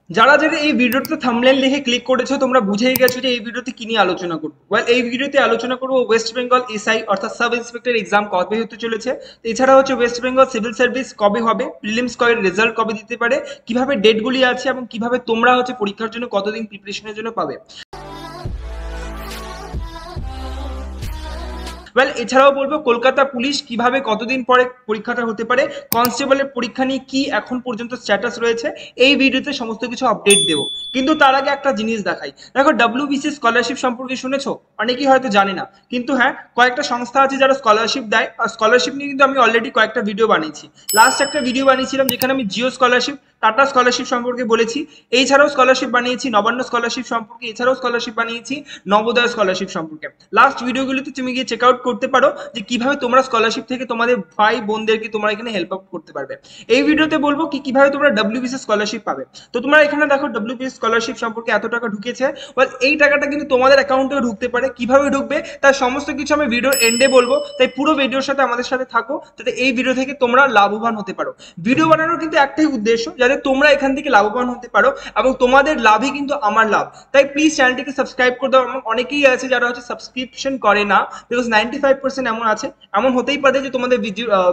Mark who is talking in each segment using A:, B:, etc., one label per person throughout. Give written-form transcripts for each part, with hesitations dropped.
A: যারা যারা এই ভিডিওতে থাম্বনেল দেখে ক্লিক করেছো তোমরা বুঝেই গেছো যে এই ভিডিওতে কি নিয়ে আলোচনা করবো। ওয়েল, এই ভিডিওতে আলোচনা করবো ওয়েস্ট বেঙ্গল এসআই অর্থাৎ সাব ইন্সপেক্টর এক্সাম কবে হতে চলেছে। এছাড়া হচ্ছে ওয়েস্ট বেঙ্গল সিভিল সার্ভিস কবে হবে, প্রিলিমস কবে, রেজাল্ট কবে দিতে পারে, কিভাবে ডেটগুলি আছে এবং কিভাবে তোমরা হচ্ছে পরীক্ষার জন্য কতদিন প্রিপারেশনের জন্য পাবে। ওয়েল, এছাড়াও বলবো কলকাতা পুলিশ কিভাবে কতদিন পরে পরীক্ষাটা হতে পারে, কনস্টেবলের পরীক্ষা নিয়ে কি এখন পর্যন্ত স্ট্যাটাস রয়েছে, এই ভিডিওতে সমস্ত কিছু আপডেট দেবো। কিন্তু তার আগে একটা জিনিস দেখাই। দেখো, ডব্লিউবিসি স্কলারশিপ সম্পর্কে শুনেছো? অনেকেই হয়তো জানে না, কিন্তু হ্যাঁ, কয়েকটা সংস্থা আছে যারা স্কলারশিপ দেয়, আর স্কলারশিপ নিয়ে কিন্তু আমি অলরেডি কয়েকটা ভিডিও বানিয়েছি। লাস্ট একটা ভিডিও বানিয়েছিলাম যেখানে আমি জিও স্কলারশিপ, টাটা স্কলারশিপ সম্পর্কে বলেছি। এছাড়াও স্কলারশিপ বানিয়েছি নবান্ন স্কলারশিপ সম্পর্কে, এছাড়াও স্কলারশিপ বানিয়েছি নবোদয় স্কলারশিপ সম্পর্কে। লাস্ট ভিডিওগুলোতে তুমি গিয়ে চেক আউট করতে পারো যে কিভাবে তোমরা স্কলারশিপ থেকে তোমাদের ভাই বোনদেরকে তোমরা এখানে হেল্প আউট করতে পারবে। এই ভিডিওতে বলবো কি কিভাবে তোমরা ডব্লিউবিসি স্কলারশিপ পাবে। তো তোমরা এখানে দেখো ডব্লিউবিসি স্কলারশিপ সম্পর্কে এত টাকা ঢুকেছে। ওয়েল, এই টাকাটা কিন্তু তোমাদের অ্যাকাউন্টেও ঢুকতে পারে। কিভাবে ঢুকবে তার সমস্ত কিছু আমি ভিডিওর এন্ডে বলবো, তাই পুরো ভিডিওর সাথে আমাদের সাথে থাকো যাতে এই ভিডিও থেকে তোমরা লাভবান হতে পারো। ভিডিও বানানোর কিন্তু একটাই উদ্দেশ্য, যাতে তোমরা এখান থেকে লাভবান হতে পারো এবং তোমাদের লাভই কিন্তু আমার লাভ। তাই প্লিজ চ্যানেলটিকে সাবস্ক্রাইব করে দাও। এবং অনেকেই আছে যারা হচ্ছে সাবস্ক্রিপশন করে না, বিকজ 95% এমন আছে, এমন হতেই পারে যে তোমাদের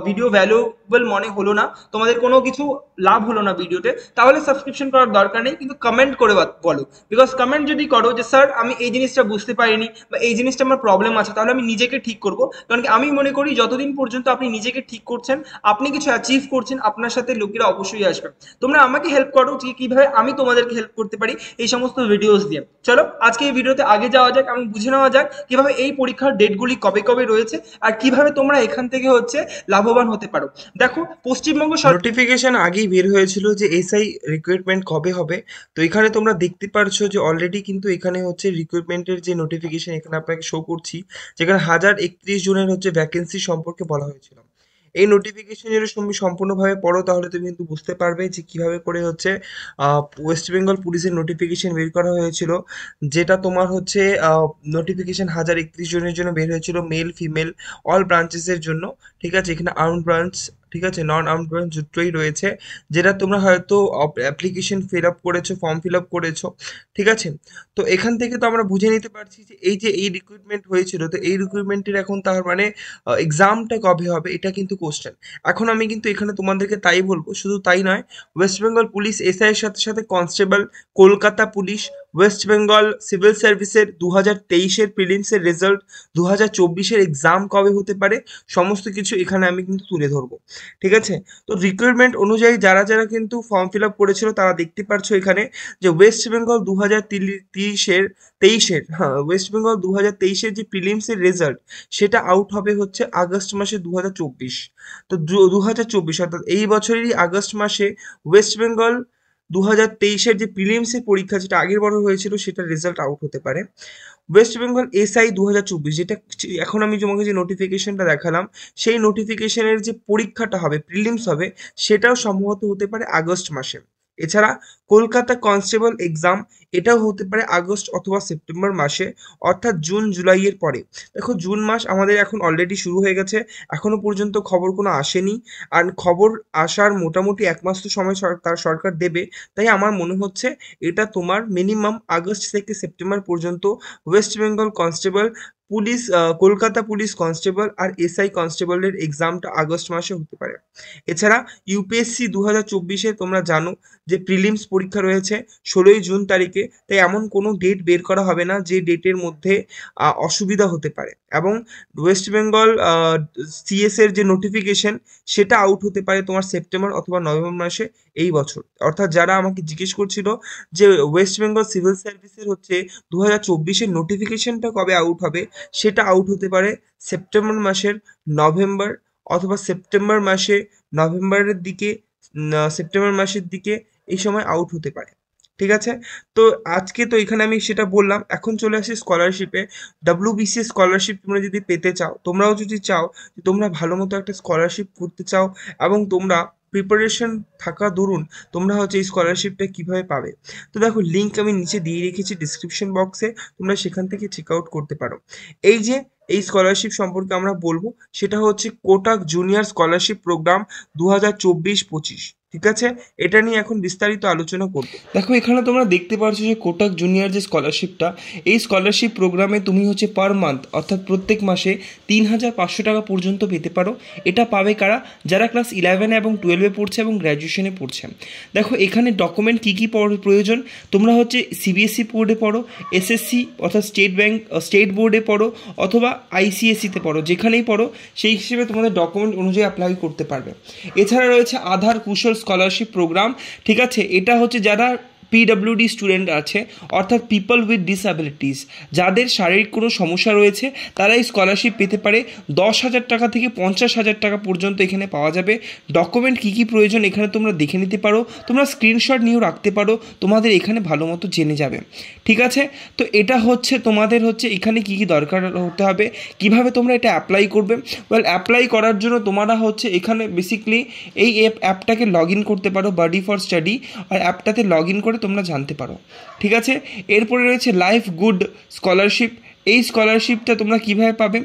A: ভিডিও ভ্যালুয়েবল মনে হলো না, তোমাদের কোনো কিছু লাভ হলো না ভিডিওতে, তাহলে সাবস্ক্রিপশন করার দরকার নেই, কিন্তু কমেন্ট করে বলো। বিকজ কমেন্ট যদি করো যে স্যার আমি এই জিনিসটা বুঝতে পারিনি বা এই জিনিসটা আমার প্রবলেম আছে, তাহলে আমি নিজেকে ঠিক করব। কারণ কি, আমি মনে করি যতদিন পর্যন্ত আপনি নিজেকে ঠিক করছেন, আপনি কিছু অ্যাচিভ করছেন, আপনার সাথে লোকেরা অবশ্যই আসবে। তোমরা আমাকে হেল্প করো যে কিভাবে আমি তোমাদেরকে হেল্প করতে পারি এই সমস্ত ভিডিওস দিয়ে। চলো আজকে এই ভিডিওতে আগে যাওয়া যাক এবং বুঝে নেওয়া যাক কিভাবে এই পরীক্ষার ডেটগুলি কবে কবে রয়েছে আর কিভাবে তোমরা এখান থেকে হচ্ছে লাভবান হতে পারো। দেখো, পশ্চিমবঙ্গ
B: নোটিফিকেশন আগেই বের হয়েছিল যে এসআই রিক্রুটমেন্ট কবে হবে। তো এখানে তোমরা দেখতে পারছো যে অলরেডি কিন্তু এখানে হচ্ছে রিক্রুটমেন্টের যে নোটিফিকেশন এখানে আপনাকে শো করছি, যেখানে 1031 জনের হচ্ছে ভ্যাকেন্সি সম্পর্কে বলা হয়েছিল। এই নোটিফিকেশন যদি তুমি সম্পূর্ণভাবে পড়ো তাহলে তুমি কিন্তু বুঝতে পারবে যে কিভাবে করে হচ্ছে ওয়েস্ট বেঙ্গল পুলিশের নোটিফিকেশন বের করা হয়েছিল, যেটা তোমার হচ্ছে নোটিফিকেশন 1031 জনের জন্য বের হয়েছিল, মেল ফিমেল অল ব্রাঞ্চেসের জন্য। ঠিক আছে, এখানে আর্মড ব্রাঞ্চ, ঠিক আছে, নন আর্মড ব্রাঞ্চ দুটোই রয়েছে, যেটা তোমরা হয়তো অ্যাপ্লিকেশন ফিল আপ করেছো, ফর্ম ফিল আপ করেছো। ঠিক আছে, তো এখান থেকে তো আমরা বুঝে নিতে পারছি যে এই যে এই রিক্রুটমেন্ট হয়েছিল, তো এই রিক্রুটমেন্টের এখন তার মানে এক্সামটা কবে হবে এটা কিন্তু কোশ্চেন। এখন আমি কিন্তু এখানে তোমাদেরকে তাই বলবো, শুধু তাই নয়, ওয়েস্ট বেঙ্গল পুলিশ এসআই এর সাথে সাথে constable, Kolkata police, West Bengal civil সার্ভিসের 2023-এর প্রিলিমসের রেজাল্ট, 2024-এর এক্সাম কবে হতে পারে, সমস্ত কিছু এখানে আমি কিন্তু তুলে ধরবো। ঠিক আছে, তো রিক্রুটমেন্ট অনুযায়ী যারা যারা কিন্তু ফর্ম ফিল আপ করেছিল তারা দেখতে পারছো এখানে যে ওয়েস্ট বেঙ্গল 2023-এর হ্যাঁ, ওয়েস্ট বেঙ্গল 2023-এর যে প্রিলিমসের রেজাল্ট সেটা আউট হবে হচ্ছে আগস্ট মাসে 2024। তো 2024 অর্থাৎ এই বছরেরই আগস্ট মাসে ওয়েস্ট বেঙ্গল 2023-এর যে প্রিলিমসের পরীক্ষা যেটা আগের বছর হয়েছিল সেটার রেজাল্ট আউট হতে পারে। ওয়েস্ট বেঙ্গল এসআই 2024, যেটা এখন আমি তোমাকে যে নোটিফিকেশনটা দেখালাম, সেই নোটিফিকেশনের যে পরীক্ষাটা হবে, প্রিলিমস হবে, সেটাও সম্ভবত হতে পারে আগস্ট মাসে। এছাড়া কলকাতা কনস্টেবল এক্সাম, এটাও হতে পারে আগস্ট অথবা সেপ্টেম্বর মাসে, অর্থাৎ জুন জুলাইয়ের পরে। দেখো, জুন মাস আমাদের এখন অলরেডি শুরু হয়ে গেছে, এখনো পর্যন্ত খবর কোনো আসেনি। আর খবর আসার মোটামুটি 1 মাস তো সময় তার সরকার দেবে। তাই আমার মনে হচ্ছে এটা তোমার মিনিমাম আগস্ট থেকে সেপ্টেম্বর পর্যন্ত West Bengal constable police, Kolkata police constable আর এসআই কনস্টেবলের এক্সামটা আগস্ট মাসে হতে পারে। এছাড়া ইউপিএসসি 2024-এ তোমরা জানো যে প্রিলিমস পরীক্ষা রয়েছে 16ই জুন তারিখে। তাই এমন কোনো ডেট বের করা হবে না যে ডেটের মধ্যে অসুবিধা হতে পারে। এবং ওয়েস্ট বেঙ্গল সিএস এর যে নোটিফিকেশন সেটা আউট হতে পারে তোমার সেপ্টেম্বর অথবা নভেম্বর মাসে এই বছর। অর্থাৎ যারা আমাকে জিজ্ঞেস করছিল যে ওয়েস্ট বেঙ্গল সিভিল সার্ভিসের হচ্ছে 2024-এর নোটিফিকেশনটা কবে আউট হবে, সেটা আউট হতে পারে সেপ্টেম্বর মাসের নভেম্বর অথবা সেপ্টেম্বর মাসে নভেম্বরের দিকে, সেপ্টেম্বর মাসের দিকে এই সময় আউট হতে পারে। ঠিক আছে, তো আজকে তো এখানে আমি সেটা বললাম। এখন চলে আসি স্কলারশিপে। ডাব্লিউবিসি স্কলারশিপ তোমরা যদি পেতে চাও, তোমরাও যদি চাও যে তোমরা ভালো মতো একটা স্কলারশিপ করতে চাও এবং তোমরা প্রিপারেশন থাকা দরুন তোমরা হচ্ছে এই স্কলারশিপটা কিভাবে পাবে, তো দেখো লিঙ্ক আমি নিচে দিয়ে রেখেছি ডিসক্রিপশন বক্সে, তোমরা সেখান থেকে চেক আউট করতে পারো। এই যে এই স্কলারশিপ সম্পর্কে আমরা বলবো, সেটা হচ্ছে কোটাক জুনিয়র স্কলারশিপ প্রোগ্রাম 2024-25। ঠিক আছে, এটা নিয়ে এখন বিস্তারিত আলোচনা করব।
C: দেখো এখানে তোমরা দেখতে পাচ্ছ যে কোটাক জুনিয়র যে স্কলারশিপটা, এই স্কলারশিপ প্রোগ্রামে তুমি হচ্ছে পার মান্থ অর্থাৎ প্রত্যেক মাসে 3,500 টাকা পর্যন্ত পেতে পারো। এটা পাবে কারা? যারা ক্লাস 11 এবং 12-এ পড়ছে এবং গ্র্যাজুয়েশনে পড়ছে। দেখো এখানে ডকুমেন্ট কী কী প্রয়োজন, তোমরা হচ্ছে সিবিএসসি বোর্ডে পড়ো, এসএসসি অর্থাৎ স্টেট বোর্ডে পড়ো, অথবা আইসিএসসিতে পড়ো, যেখানেই পড়ো সেই হিসেবে তোমাদের ডকুমেন্ট অনুযায়ী অ্যাপ্লাই করতে পারবে। এছাড়া রয়েছে আধার কুশল স্কলারশিপ প্রোগ্রাম, ঠিক আছে, এটা হচ্ছে যারা পিডব্লিউডি স্টুডেন্ট আছে অর্থাৎ পিপল উইথ ডিসঅ্যাবিলিটিস, যাদের শারীরিক কোনো সমস্যা রয়েছে তারা এই স্কলারশিপ পেতে পারে। 10,000 টাকা থেকে 50,000 টাকা পর্যন্ত এখানে পাওয়া যাবে। ডকুমেন্ট কী কী প্রয়োজন এখানে তোমরা দেখে নিতে পারো, তোমরা স্ক্রিনশট নিয়েও রাখতে পারো, তোমাদের এখানে ভালো মতো জেনে যাবে। ঠিক আছে, তো এটা হচ্ছে তোমাদের হচ্ছে এখানে কী কী দরকার হতে হবে, কিভাবে তোমরা এটা অ্যাপ্লাই করবে। অ্যাপ্লাই করার জন্য তোমরা হচ্ছে এখানে বেসিকলি এই অ্যাপটাকে লগ ইন করতে পারো, বাডি ফর স্টাডি, আর অ্যাপটাতে লগ ইন করে তোমরা জানতে পারো। ঠিক আছে, এরপরে রয়েছে লাইফ গুড স্কলারশিপ। এই স্কলারশিপটা তোমরা কিভাবে পাবে?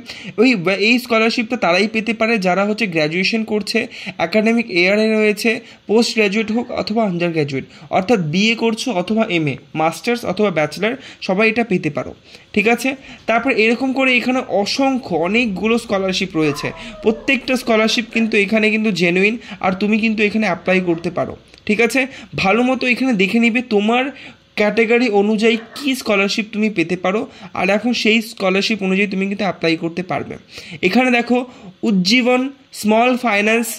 C: এই স্কলারশিপটা তারাই পেতে পারে যারা হচ্ছে গ্র্যাজুয়েশন করছে, অ্যাকাডেমিক ইয়ারে রয়েছে, পোস্ট গ্র্যাজুয়েট হোক অথবা আন্ডার গ্র্যাজুয়েট, অর্থাৎ বিএ করছো অথবা এমএ, মাস্টার্স অথবা ব্যাচেলার, সবাই এটা পেতে পারো। ঠিক আছে, তারপর এরকম করে এখানে অনেকগুলো স্কলারশিপ রয়েছে। প্রত্যেকটা স্কলারশিপ কিন্তু এখানে কিন্তু জেনুইন, আর তুমি কিন্তু এখানে অ্যাপ্লাই করতে পারো। ঠিক আছে, ভালো মতো এখানে দেখে নিবে তোমার ক্যাটাগরি অনুযায়ী কী স্কলারশিপ তুমি পেতে পারো, আর এখন সেই স্কলারশিপ অনুযায়ী তুমি কিন্তু অ্যাপ্লাই করতে পারবে। এখানে দেখো উজ্জীবন স্মল ফাইন্যান্স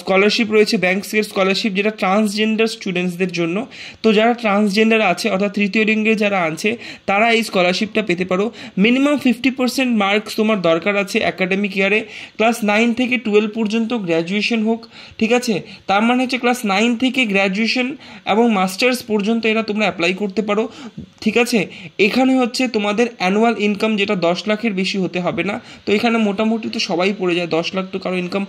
C: স্কলারশিপ রয়েছে, ব্যাংকের স্কলারশিপ, যেটা ট্রান্সজেন্ডার স্টুডেন্টসদের জন্য। তো যারা ট্রান্সজেন্ডার আছে অর্থাৎ তৃতীয় লিঙ্গে যারা আছে তারা এই স্কলারশিপটা পেতে পারো। মিনিমাম 50% মার্কস তোমার দরকার আছে অ্যাকাডেমিক ইয়ারে, ক্লাস 9 থেকে 12 পর্যন্ত গ্র্যাজুয়েশন হোক। ঠিক আছে, তার মানে হচ্ছে ক্লাস 9 থেকে গ্র্যাজুয়েশন এবং মাস্টার্স পর্যন্ত এরা তোমরা অ্যাপ্লাই করতে পারো। ঠিক আছে, এখানে হচ্ছে তোমাদের অ্যানুয়াল ইনকাম যেটা 10 লাখের বেশি হতে হবে না। তো এখানে মোটামুটি তো সবাই পড়ে যায়, 10 লাখ তো কারো ইনকাম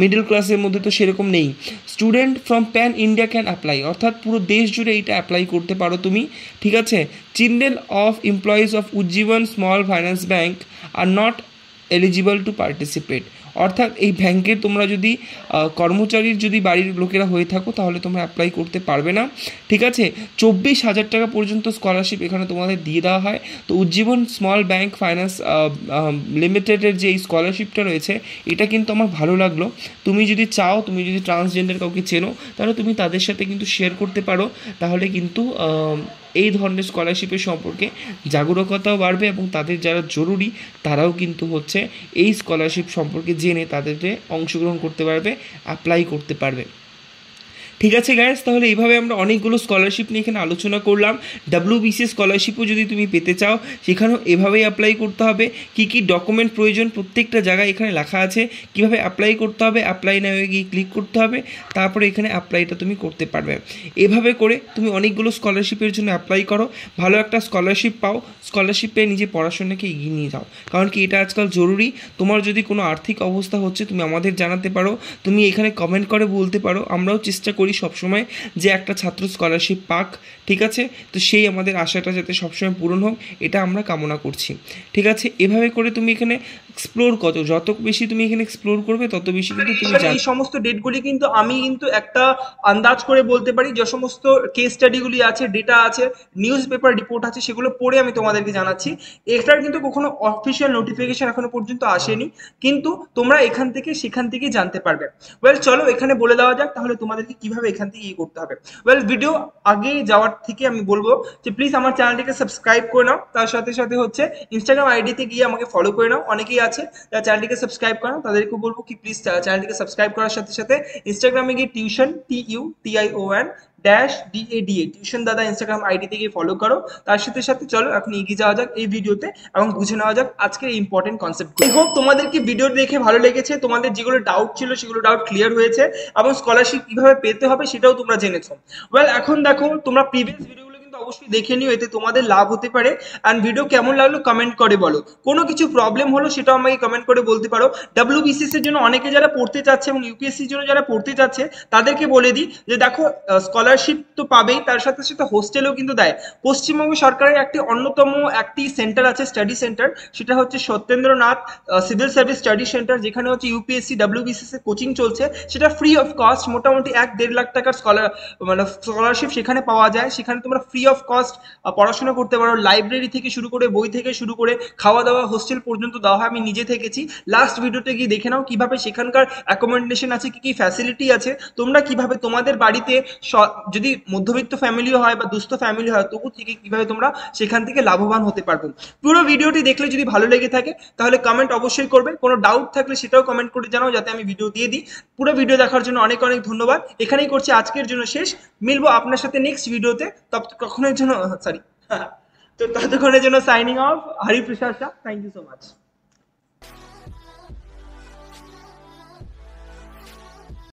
C: মিডল ক্লাসের মধ্যে তো সেরকম নেই। Student from pan India can apply, অর্থাৎ পুরো দেশ জুড়ে এইটা অ্যাপ্লাই করতে পারো তুমি। ঠিক আছে, children of employees of Ujjivan small finance bank are not eligible to participate, অর্থাৎ এই ব্যাংকের তোমরা যদি কর্মচারীর যদি বাড়ির লোকেরা হয়ে থাকো তাহলে তোমরা অ্যাপ্লাই করতে পারবে না। ঠিক আছে, 24,000 টাকা পর্যন্ত স্কলারশিপ এখানে তোমাদের দিয়ে দেওয়া হয়। তো উজ্জীবন স্মল ব্যাংক ফাইন্যান্স লিমিটেডের যে এই স্কলারশিপটা রয়েছে এটা কিন্তু আমার ভালো লাগলো। তুমি যদি চাও, তুমি যদি ট্রান্সজেন্ডার কাউকে চেনো তাহলে তুমি তাদের সাথে কিন্তু শেয়ার করতে পারো, তাহলে কিন্তু এই ধরনের স্কলারশিপের সম্পর্কে জাগরুকতাও বাড়বে এবং তাদের যারা জরুরি তারাও কিন্তু হচ্ছে এই স্কলারশিপ সম্পর্কে জেনে তাদেরকে অংশগ্রহণ করতে পারবে, অ্যাপ্লাই করতে পারবে। ঠিক আছে গাইস, তাহলে এইভাবে আমরা অনেকগুলো স্কলারশিপ নিয়ে এখানে আলোচনা করলাম। WBC স্কলারশিপও যদি তুমি পেতে চাও সেখানেও এভাবেই অ্যাপ্লাই করতে হবে। কি কি ডকুমেন্ট প্রয়োজন প্রত্যেকটা জায়গায় এখানে লেখা আছে, কিভাবে অ্যাপ্লাই করতে হবে, অ্যাপ্লাই নাও গিয়ে ক্লিক করতে হবে, তারপরে এখানে অ্যাপ্লাইটা তুমি করতে পারবে। এভাবে করে তুমি অনেকগুলো স্কলারশিপের জন্য অ্যাপ্লাই করো, ভালো একটা স্কলারশিপ পাও, স্কলারশিপ পেয়ে নিজে পড়াশোনাকে এগিয়ে নিয়ে যাও, কারণ কি এটা আজকাল জরুরি। তোমার যদি কোনো আর্থিক অবস্থা হচ্ছে তুমি আমাদের জানাতে পারো, তুমি এখানে কমেন্ট করে বলতে পারো, আমরাও চেষ্টা করি সবসময় যে একটা ছাত্র স্কলারশিপ পাক। ঠিক আছে, তো সেই আমাদের আশাটা যাতে সবসময় পূরণ হোক এটা আমরা কামনা করছি। ঠিক আছে, এভাবে করে তুমি এখানে এক্সপ্লোর যত বেশি তুমি এখানে এক্সপ্লোর করবে তত বেশি কিন্তু তুমি
A: এই সমস্ত ডেটগুলি কিন্তু আমি কিন্তু একটা আন্দাজ করে বলতে পারি, যে সমস্ত কেস স্টাডিগুলি আছে, ডেটা আছে, নিউজ পেপার রিপোর্ট আছে, সেগুলো পড়ে আমি তোমাদেরকে জানাচ্ছি। এটার কিন্তু কখনো অফিসিয়াল নোটিফিকেশন এখনো পর্যন্ত আসেনি, কিন্তু তোমরা এখান থেকে সেখান থেকে জানতে পারবে। চলো এখানে বলে দেওয়া যাক তাহলে তোমাদেরকে কিভাবে এখান থেকে করতে হবে। ভিডিও আগে যাওয়ার থেকে আমি বলবো যে প্লিজ আমার চ্যানেলটিকে সাবস্ক্রাইব করে নাও, তার সাথে সাথে হচ্ছে ইনস্টাগ্রাম আইডিতে গিয়ে আমাকে ফলো করে নাও। অনেকেই আছে যারা চ্যানেলটিকে সাবস্ক্রাইব করে নাও, তাদেরকে বলবো কি প্লিজ চ্যানেলটিকে সাবস্ক্রাইব করার সাথে সাথে ইনস্টাগ্রামে গিয়ে টিউশন TUTION টিউশন দাদা ইনস্টাগ্রাম আইডি থেকে ফলো করো। তার সাথে সাথে চলো এখন এগিয়ে যাওয়া যাক এই ভিডিওতে এবং বুঝে নেওয়া যাক আজকের এই ইম্পর্টেন্ট কনসেপ্ট। আই হোপ তোমাদেরকে ভিডিও দেখে ভালো লেগেছে, তোমাদের যেগুলো ডাউট ছিল সেগুলো ডাউট ক্লিয়ার হয়েছে এবং স্কলারশিপ কিভাবে পেতে হবে সেটাও তোমরা জেনেছো। এখন দেখো তোমরা প্রিভিয়াস ভিডিওগুলো কিন্তু অবশ্যই দেখে নিও, এতে তোমাদের লাভ হতে পারে। অ্যান্ড ভিডিও কেমন লাগলো কমেন্ট করে বলো, কোনো কিছু প্রবলেম হলো সেটাও আমাকে কমেন্ট করে বলতে পারো। WBCS এর জন্য অনেকে যারা পড়তে চাচ্ছে এবং ইউপিএসসির জন্য যারা পড়তে চাচ্ছে তাদেরকে বলে দিই যে দেখো, স্কলারশিপ তো পাবেই, তার সাথে সাথে হোস্টেলও কিন্তু দেয়। পশ্চিমবঙ্গ সরকারের একটি অন্যতম একটি সেন্টার আছে, স্টাডি সেন্টার, সেটা হচ্ছে Satyendranath civil service study centre, যেখানে হচ্ছে ইউপিএসসি WBCS এর কোচিং চলছে। সেটা ফ্রি অফ কস্ট, মোটামুটি 1-1.5 লাখ টাকার স্কলারশিপ সেখানে পাওয়া যায়। সেখানে তোমরা ফ্রি অফ কস্ট পড়াশোনা করতে পারো, লাইব্রেরি থেকে শুরু করে, বই থেকে শুরু করে, খাওয়া দাওয়া হোস্টেল পর্যন্ত দেওয়া হয়। আমি নিজে থেকেছি, লাস্ট ভিডিওতে গিয়ে দেখে নাও কিভাবে সেখানকার অ্যাকোমোডেশন আছে, কি কি ফ্যাসিলিটি আছে, তোমরা কিভাবে তোমাদের বাড়িতে যদি মধ্যবিত্ত ফ্যামিলিও হয় বা দুস্থ ফ্যামিলি হয় তবু থেকে কিভাবে তোমরা সেখান থেকে লাভবান হতে পারবে। পুরো ভিডিওটি দেখলে যদি ভালো লেগে থাকে তাহলে কমেন্ট অবশ্যই করবে, কোনো ডাউট থাকলে সেটাও কমেন্ট করে জানাও যাতে আমি ভিডিও দিয়ে দিই। পুরো ভিডিও দেখার জন্য অনেক অনেক ধন্যবাদ। এখানেই করছি আজকের জন্য শেষ, মিলবো আপনার সাথে নেক্সট ভিডিওতে। ততক্ষণের জন্য সরি তো ততক্ষণের জন্য signing off, Hariprasad Shah. Thank you so much.